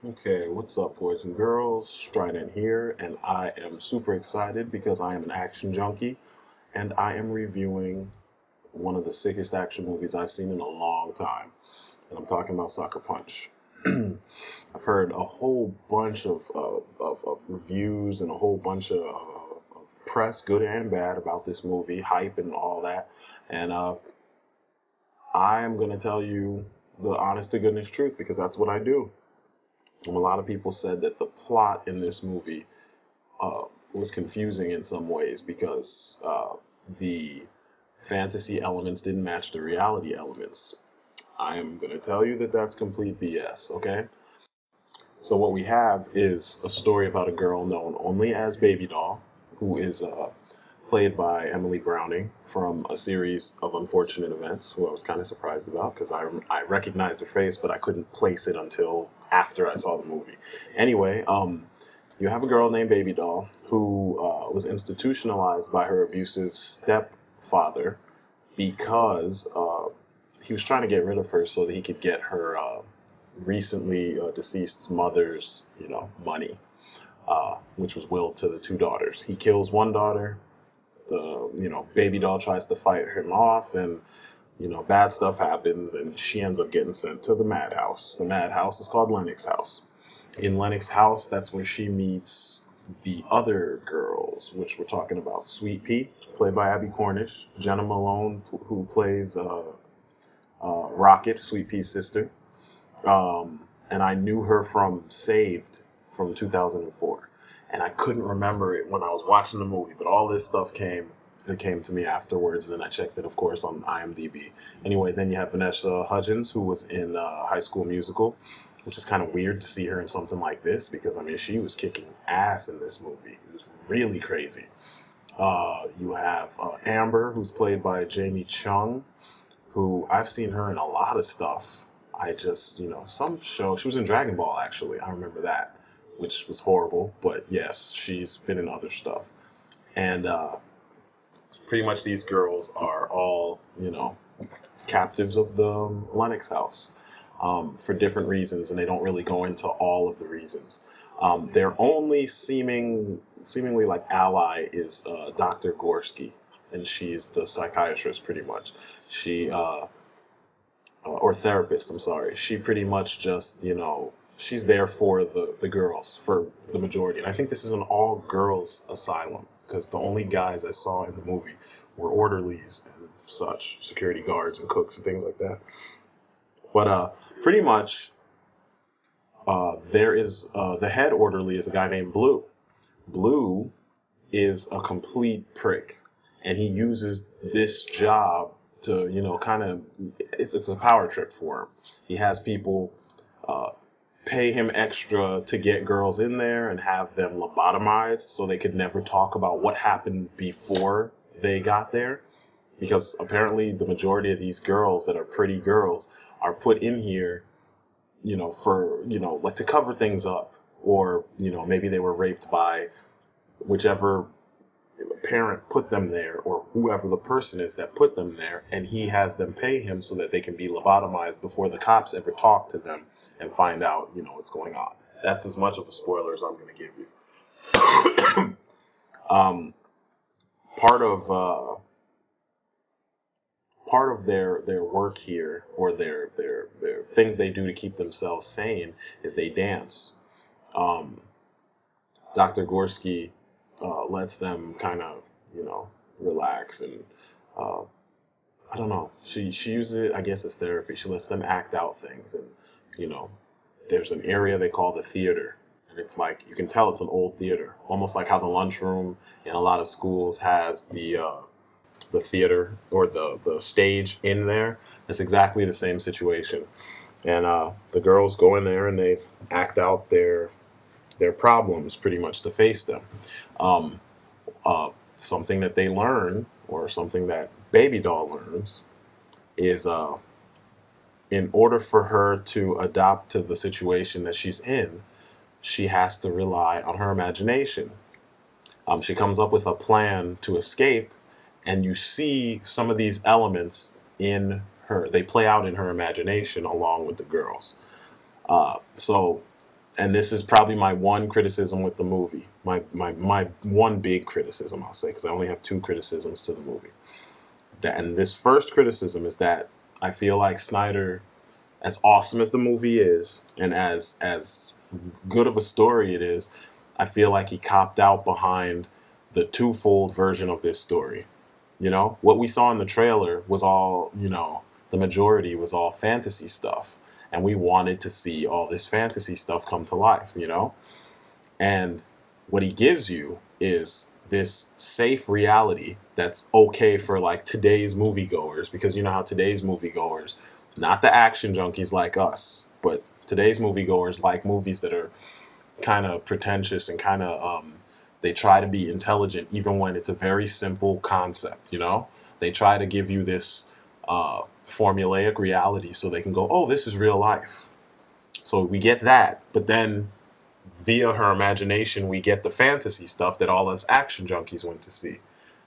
Okay, what's up, boys and girls? Strident here, and I am super excited because I am an action junkie and I am reviewing one of the sickest action movies I've seen in a long time. And I'm talking about Sucker Punch. I've heard a whole bunch of reviews and a whole bunch of press, good and bad, about this movie, hype and all that. And I'm going to tell you the honest to goodness truth because that's what I do. A lot of people said that the plot in this movie was confusing in some ways because the fantasy elements didn't match the reality elements. I am going to tell you that that's complete BS, okay? So, what we have is a story about a girl known only as Baby Doll, who is played by Emily Browning from a series of unfortunate events, who I was kind of surprised about because I recognized her face, but I couldn't place it until after I saw the movie. Anyway, you have a girl named Baby Doll who was institutionalized by her abusive stepfather because he was trying to get rid of her so that he could get her recently deceased mother's, money, which was willed to the two daughters. He kills one daughter. The Baby Doll tries to fight him off, and bad stuff happens, and she ends up getting sent to the madhouse. The madhouse is called Lennox House. In Lennox House, that's where she meets the other girls, which we're talking about. Sweet Pea, played by Abby Cornish. Jenna Malone, who plays Rocket, Sweet Pea's sister. And I knew her from Saved from 2004. And I couldn't remember it when I was watching the movie, but all this stuff came to me afterwards, and I checked it, of course, on IMDb. Anyway, then you have Vanessa Hudgens, who was in High School Musical, which is kind of weird to see her in something like this because, I mean, she was kicking ass in this movie. It was really crazy. You have Amber, who's played by Jamie Chung, who I've seen her in a lot of stuff. I just, some show, she was in Dragon Ball, actually. I remember that, which was horrible, but yes, she's been in other stuff. And pretty much these girls are all, captives of the Lennox house for different reasons, and they don't really go into all of the reasons. Their only seemingly like ally is Dr. Gorski, and she's the psychiatrist pretty much. She or therapist, I'm sorry. She pretty much just, she's there for the girls for the majority. And I think this is an all girls asylum because the only guys I saw in the movie were orderlies and such, security guards and cooks and things like that. But pretty much there is the head orderly is a guy named Blue. Blue is a complete prick, and he uses this job to, kind of, it's a power trip for him. He has people pay him extra to get girls in there and have them lobotomized so they could never talk about what happened before they got there. Because apparently the majority of these girls that are pretty girls are put in here, for, like to cover things up. Or, maybe they were raped by whichever parent put them there or whoever the person is that put them there, and he has them pay him so that they can be lobotomized before the cops ever talk to them and find out, what's going on. That's as much of a spoiler as I'm going to give you. Part of their work here, or their things they do to keep themselves sane, is they dance. Um, Dr. Gorski lets them kind of, relax, and uh, I don't know. She uses it, I guess, as therapy. She lets them act out things, and you know, there's an area they call the theater, and it's like you can tell it's an old theater, almost like how the lunchroom in a lot of schools has the theater or the stage in there. It's exactly the same situation, and the girls go in there and they act out their problems pretty much to face them. Um, Something that they learn, or something that Baby Doll learns, is in order for her to adapt to the situation that she's in, she has to rely on her imagination. She comes up with a plan to escape, and you see some of these elements in her. They play out in her imagination along with the girls. So and this is probably my one criticism with the movie. My one big criticism, I'll say, because I only have two criticisms to the movie. And this first criticism is that I feel like Snyder, as awesome as the movie is, and as good of a story it is, I feel like he copped out behind the twofold version of this story. You know, what we saw in the trailer was all, the majority was all fantasy stuff. And we wanted to see all this fantasy stuff come to life, And what he gives you is this safe reality that's okay for like today's moviegoers, because you know how today's moviegoers, not the action junkies like us, but today's moviegoers like movies that are kind of pretentious and kind of they try to be intelligent even when it's a very simple concept. They try to give you this formulaic reality so they can go, oh, this is real life. So we get that, but then via her imagination we get the fantasy stuff that all us action junkies went to see.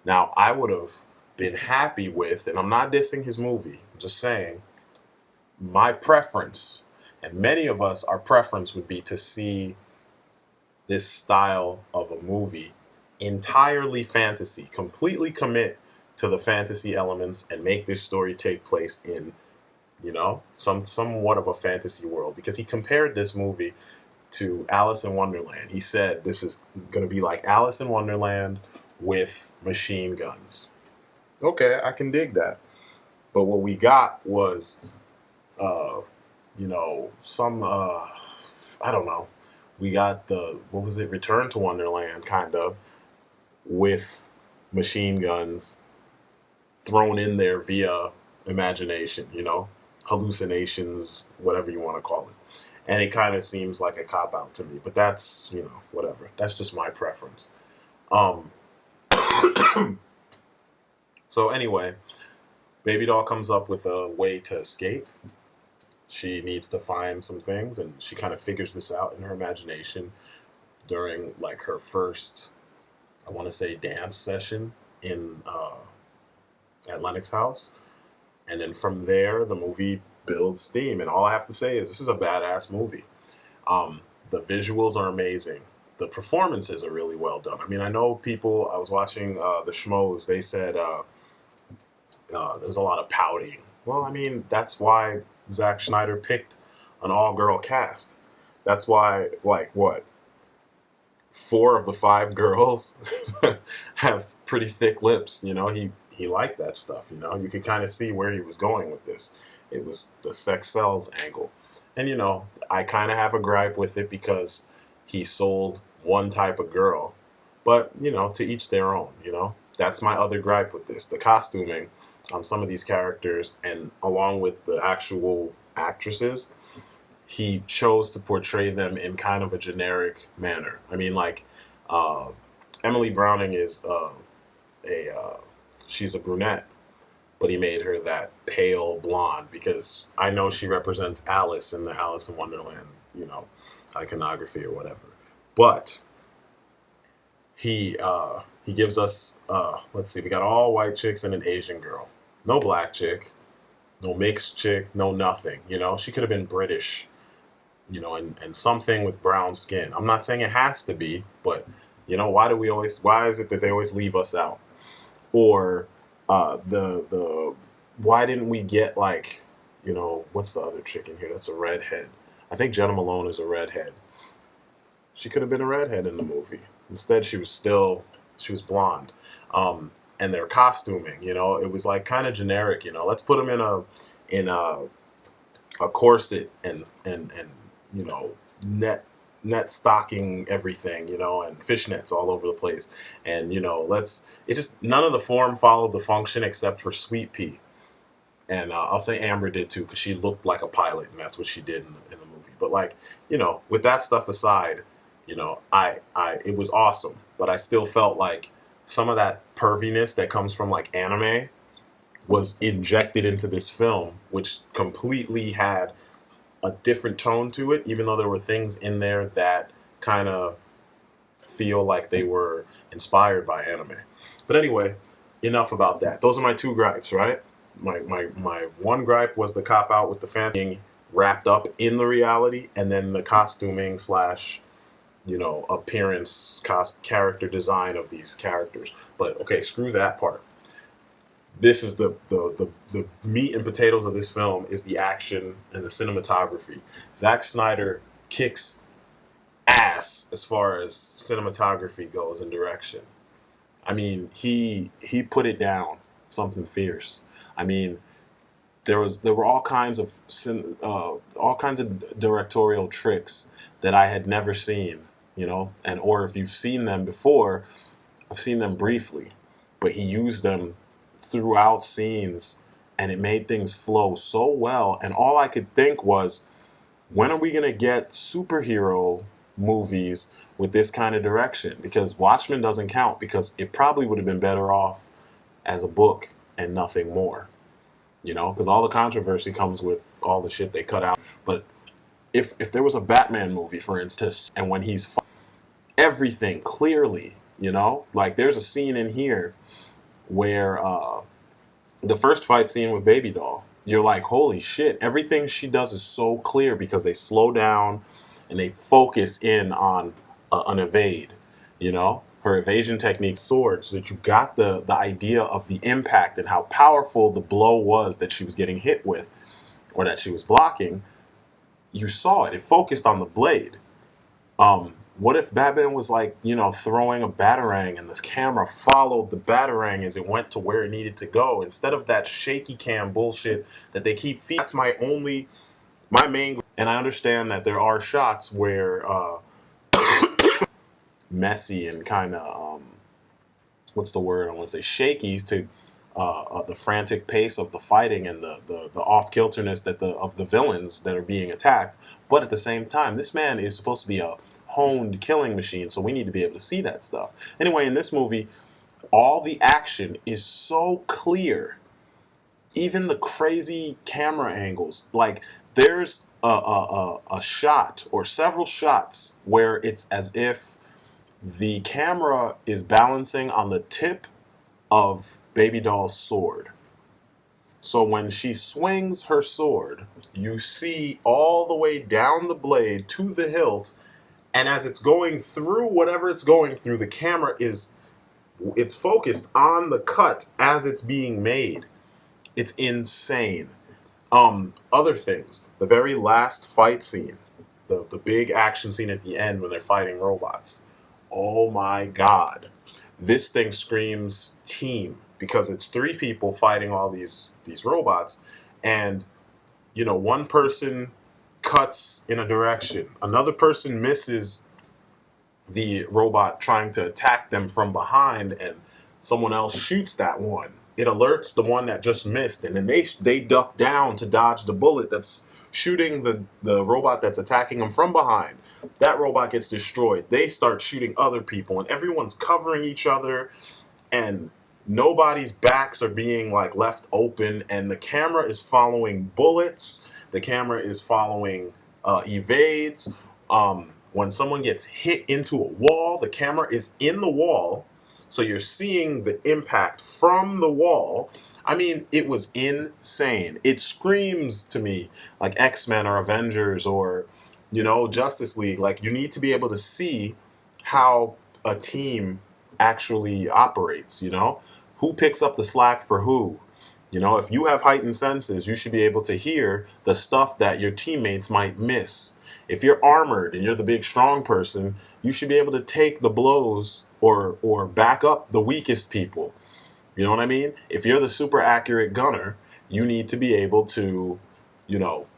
Now I would have been happy with, and I'm not dissing his movie, I'm just saying my preference, and many of us, our preference would be to see this style of a movie entirely fantasy, completely commit to the fantasy elements and make this story take place in, somewhat of a fantasy world. Because he compared this movie to Alice in Wonderland. He said this is going to be like Alice in Wonderland with machine guns. Okay, I can dig that. But what we got was, some, I don't know. We got what was it, Return to Wonderland, kind of, with machine guns thrown in there via imagination, hallucinations, whatever you want to call it. And it kind of seems like a cop-out to me, but that's, whatever. That's just my preference. Um, so anyway, Baby Doll comes up with a way to escape. She needs to find some things, and she kind of figures this out in her imagination during, like, her first, I want to say, dance session in at Lennox House. And then from there, the movie builds steam. And all I have to say is this is a badass movie. The visuals are amazing. The performances are really well done. I mean, I know people, I was watching the Schmoes, they said there's a lot of pouting. Well, I mean, that's why Zack Snyder picked an all-girl cast. That's why, like, what? 4 of the 5 girls have pretty thick lips. He liked that stuff. You could kind of see where he was going with this. It was the sex sells angle. And I kind of have a gripe with it because he sold one type of girl. But, to each their own, That's my other gripe with this. The costuming on some of these characters, and along with the actual actresses, he chose to portray them in kind of a generic manner. I mean, like, Emily Browning is she's a brunette, but he made her that pale blonde because I know she represents Alice in the Alice in Wonderland, iconography or whatever. But he gives us, let's see, we got all white chicks and an Asian girl. No black chick, no mixed chick, no nothing. She could have been British, and something with brown skin. I'm not saying it has to be, but why is it that they always leave us out? Or why didn't we get, like, what's the other chick in here that's a redhead? I think Jenna Malone is a redhead. She could have been a redhead in the movie. Instead, she was blonde. And their costuming, it was like kind of generic. Let's put them in a corset and net stocking everything, and fishnets all over the place. And, none of the form followed the function except for Sweet Pea. And I'll say Amber did too, because she looked like a pilot, and that's what she did in the movie. But, like, with that stuff aside, it was awesome. But I still felt like some of that perviness that comes from, like, anime was injected into this film, which completely had a different tone to it, even though there were things in there that kind of feel like they were inspired by anime. But anyway, enough about that. Those are my 2 gripes, right? My one gripe was the cop out with the fan being wrapped up in the reality, and then the costuming slash, appearance, character design of these characters. But okay, screw that part. This is the meat and potatoes of this film is the action and the cinematography. Zack Snyder kicks ass as far as cinematography goes and direction. I mean, he put it down something fierce. I mean, there were all kinds of directorial tricks that I had never seen, and or if you've seen them before, I've seen them briefly, but he used them throughout scenes, and it made things flow so well. And all I could think was, when are we gonna get superhero movies with this kind of direction? Because Watchmen doesn't count, because it probably would have been better off as a book and nothing more. Because all the controversy comes with all the shit they cut out. But if there was a Batman movie, for instance, and when he's everything clearly, like there's a scene in here where the first fight scene with Baby Doll, you're like, holy shit, everything she does is so clear because they slow down and they focus in on an evade, her evasion technique sword, so that you got the idea of the impact and how powerful the blow was that she was getting hit with or that she was blocking. You saw it. It focused on the blade. What if Batman was like, throwing a batarang and the camera followed the batarang as it went to where it needed to go instead of that shaky cam bullshit that they keep feeding? That's my main. And I understand that there are shots where messy and kind of what's the word I want to say, shaky to the frantic pace of the fighting and the off kilterness of the villains that are being attacked. But at the same time, this man is supposed to be a honed killing machine, so we need to be able to see that stuff. Anyway, in this movie, all the action is so clear, even the crazy camera angles. Like there's a shot or several shots where it's as if the camera is balancing on the tip of Baby Doll's sword. So when she swings her sword, you see all the way down the blade to the hilt, and as it's going through whatever it's going through, the camera it's focused on the cut as it's being made. It's insane. Other things, the very last fight scene, the big action scene at the end when they're fighting robots. Oh my god. This thing screams team, because it's three people fighting all these robots, and one person cuts in a direction, another person misses the robot trying to attack them from behind, and someone else shoots that one. It alerts the one that just missed, and then they duck down to dodge the bullet that's shooting the robot that's attacking them from behind. That robot gets destroyed. They start shooting other people, and everyone's covering each other, and nobody's backs are being like left open, and the camera is following bullets. The camera is following evades. When someone gets hit into a wall, the camera is in the wall, so you're seeing the impact from the wall. I mean, it was insane. It screams to me like X-Men or Avengers or, Justice League. Like, you need to be able to see how a team actually operates, Who picks up the slack for who? If you have heightened senses, you should be able to hear the stuff that your teammates might miss. If you're armored and you're the big strong person, you should be able to take the blows or back up the weakest people. You know what I mean? If you're the super accurate gunner, you need to be able to,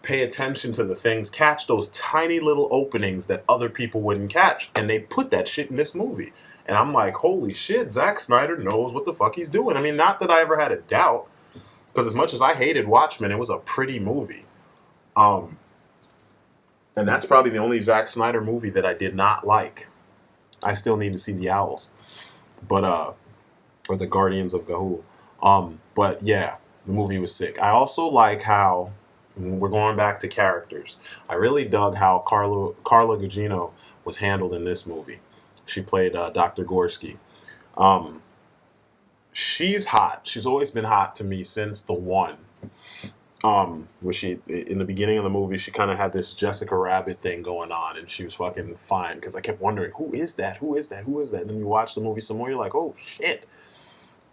pay attention to the things, catch those tiny little openings that other people wouldn't catch. And they put that shit in this movie. And I'm like, holy shit, Zack Snyder knows what the fuck he's doing. I mean, not that I ever had a doubt, because as much as I hated Watchmen, it was a pretty movie. And that's probably the only Zack Snyder movie that I did not like. I still need to see The Owls. But, or The Guardians of Ga'Hoole. But yeah, the movie was sick. I also like how, we're going back to characters, I really dug how Carla Gugino was handled in this movie. She played Dr. Gorski. She's hot. She's always been hot to me since The One. Where she in the beginning of the movie she kind of had this Jessica Rabbit thing going on, and she was fucking fine because I kept wondering who is that, who is that, who is that, and then you watch the movie some more, you're like, oh shit,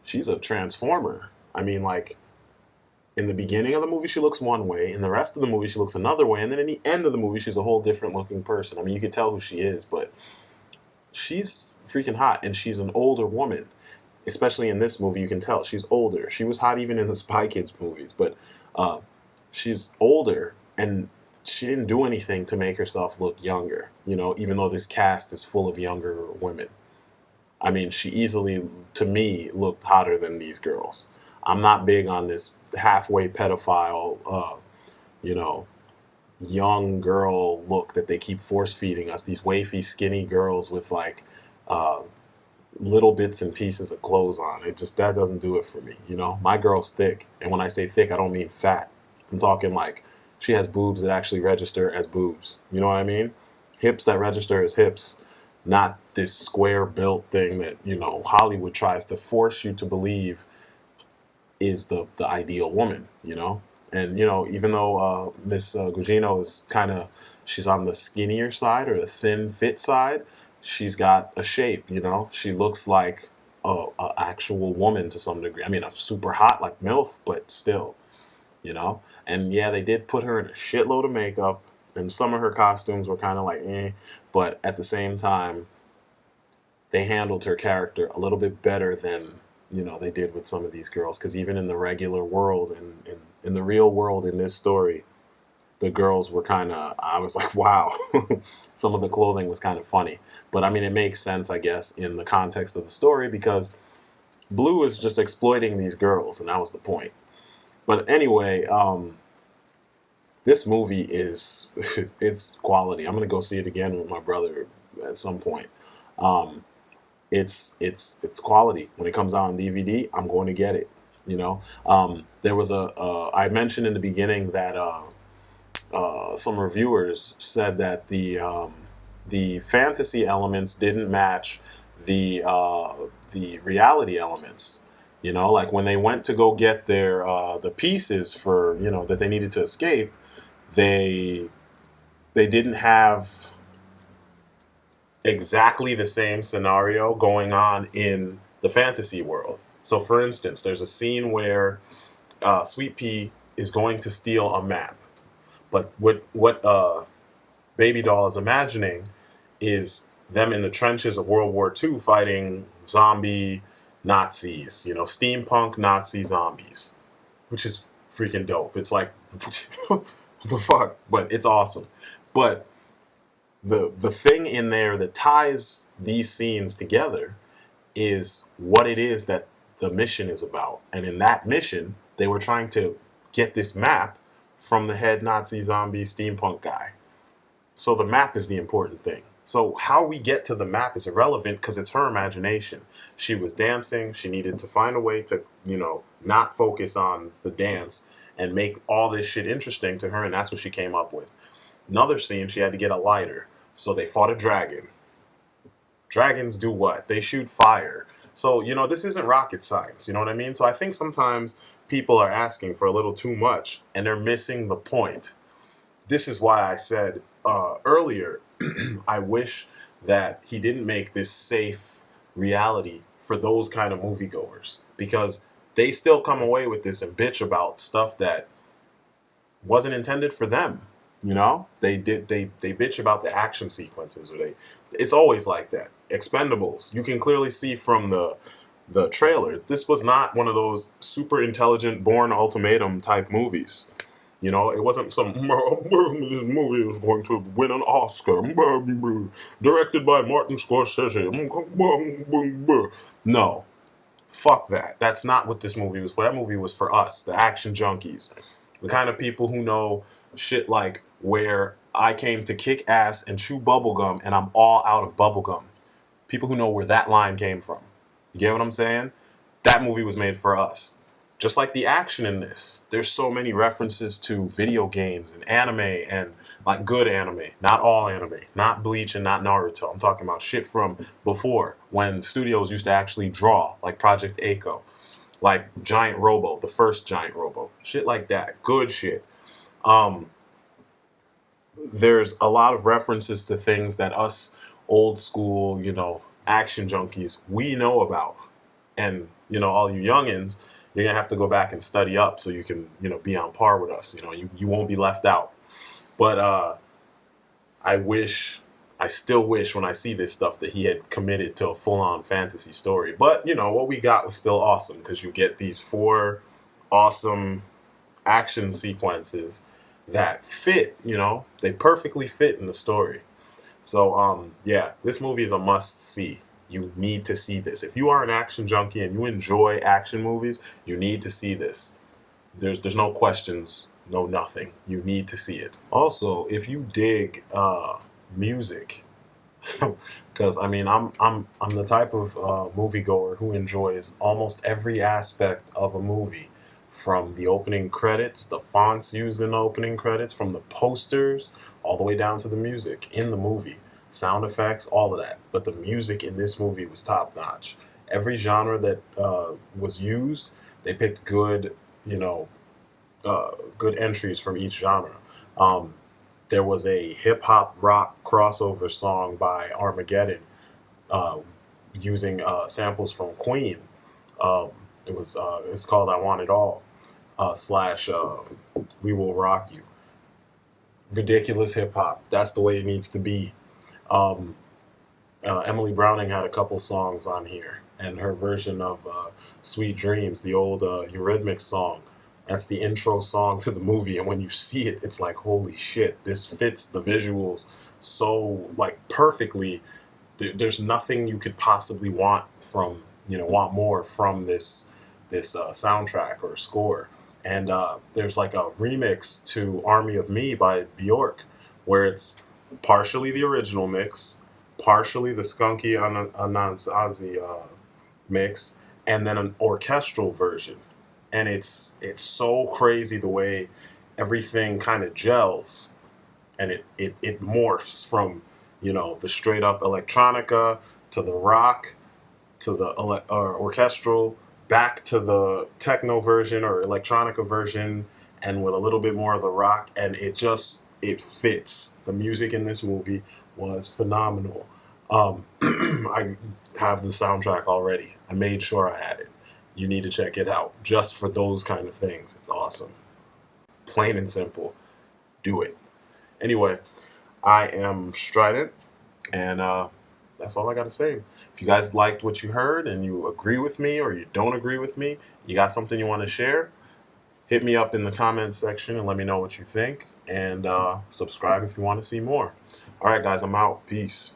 she's a transformer. I mean, like, in the beginning of the movie she looks one way, in the rest of the movie she looks another way, and then in the end of the movie she's a whole different looking person. I mean, you can tell who she is, but she's freaking hot, and she's an older woman. Especially in this movie, you can tell she's older. She was hot even in the Spy Kids movies, but uh, she's older, and she didn't do anything to make herself look younger. You know, even though this cast is full of younger women. I mean, she easily, to me, looked hotter than these girls. I'm not big on this halfway pedophile, you know, young girl look that they keep force feeding us. These wafy, skinny girls with like uh, little bits and pieces of clothes on. It just, that doesn't do it for me. You know, my girl's thick, and when I say thick, I don't mean fat. I'm talking like she has boobs that actually register as boobs. You know what I mean? Hips that register as hips, not this square built thing that, you know, Hollywood tries to force you to believe is the ideal woman, you know? And, you know, even though Miss Gugino is kind of, she's on the skinnier side or the thin fit side, she's got a shape, you know? She looks like a actual woman to some degree. I mean, a super hot like MILF, but still, you know? And yeah, they did put her in a shitload of makeup, and some of her costumes were kind of like, eh. But at the same time, they handled her character a little bit better than, you know, they did with some of these girls. Because even in the regular world and in the real world in this story, the girls were kind of, I was like, wow. Some of the clothing was kind of funny, but I mean, it makes sense, I guess, in the context of the story, because Blue is just exploiting these girls, and that was the point. But anyway, this movie is it's quality. I'm gonna go see it again with my brother at some point. um, it's quality. When it comes out on DVD, I'm going to get it. You know, there was I mentioned in the beginning that some reviewers said that the fantasy elements didn't match the reality elements. You know, like when they went to go get their the pieces for, you know, that they needed to escape, they they didn't have exactly the same scenario going on in the fantasy world. So, for instance, there's a scene where Sweet Pea is going to steal a map, but what Baby Doll is imagining is them in the trenches of World War II fighting zombie Nazis, you know, steampunk Nazi zombies, which is freaking dope. It's like, what the fuck? But it's awesome. But the thing in there that ties these scenes together is what it is that the mission is about. And in that mission, they were trying to get this map from the head Nazi zombie steampunk guy. So the map is the important thing. So how we get to the map is irrelevant because it's her imagination. She was dancing. She needed to find a way to, you know, not focus on the dance and make all this shit interesting to her. And that's what she came up with. Another scene, she had to get a lighter. So they fought a dragon. Dragons do what? They shoot fire. So, you know, this isn't rocket science. You know what I mean? So I think sometimes people are asking for a little too much and they're missing the point. This is why I said earlier, I wish that he didn't make this safe reality for those kind of moviegoers, because they still come away with this and bitch about stuff that wasn't intended for them. You know, they bitch about the action sequences, or it's always like that. Expendables, you can clearly see from the trailer, this was not one of those super intelligent Born Ultimatum type movies. You know, it wasn't some this movie is going to win an Oscar, directed by Martin Scorsese. No, fuck that. That's not what this movie was for. That movie was for us, the action junkies, the kind of people who know shit like where I came to kick ass and chew bubblegum and I'm all out of bubblegum. People who know where that line came from. You get what I'm saying? That movie was made for us. Just like the action in this. There's so many references to video games and anime, and like good anime. Not all anime. Not Bleach and not Naruto. I'm talking about shit from before when studios used to actually draw, like Project Echo. like Giant Robo, the first Giant Robo, shit like that, good shit. Um, there's a lot of references to things that us old school, action junkies, we know about. And, all you youngins, you're going to have to go back and study up so you can, be on par with us. You won't be left out. But I wish, I still wish when I see this stuff that he had committed to a full on fantasy story. But, what we got was still awesome because you get these 4 awesome action sequences that fit, they perfectly fit in the story. So, yeah, this movie is a must see. You need to see this. If you are an action junkie and you enjoy action movies, you need to see this. There's no questions, no nothing. You need to see it. Also, if you dig music, because I mean, I'm the type of moviegoer who enjoys almost every aspect of a movie, from the opening credits, the fonts used in the opening credits, from the posters all the way down to the music in the movie, sound effects, all of that. But the music in this movie was top notch. Every genre that was used, they picked good, good entries from each genre. Um, there was a hip hop rock crossover song by Armageddon uh, using samples from Queen. Um, it's called "I Want It All" slash "We Will Rock You." Ridiculous hip hop. That's the way it needs to be. Um, Emily Browning had a couple songs on here, and her version of "Sweet Dreams," the old Eurythmics song. That's the intro song to the movie, and when you see it, it's like, holy shit, this fits the visuals so like perfectly. There's nothing you could possibly want from, want more from this soundtrack or score. And there's like a remix to "Army of Me" by Bjork, where it's partially the original mix, partially the Skunky Anansazi mix, and then an orchestral version. And it's so crazy the way everything kind of gels, and it morphs from, the straight up electronica to the rock to the orchestral, back to the techno version or electronica version, and with a little bit more of the rock, and it fits. The music in this movie was phenomenal. I have the soundtrack already. I made sure I had it. You need to check it out just for those kind of things. It's awesome. Plain and simple. Do it. Anyway, I am Strident, and that's all I got to say. If you guys liked what you heard and you agree with me or you don't agree with me, you got something you want to share, hit me up in the comments section and let me know what you think. And subscribe if you want to see more. All right, guys, I'm out. Peace.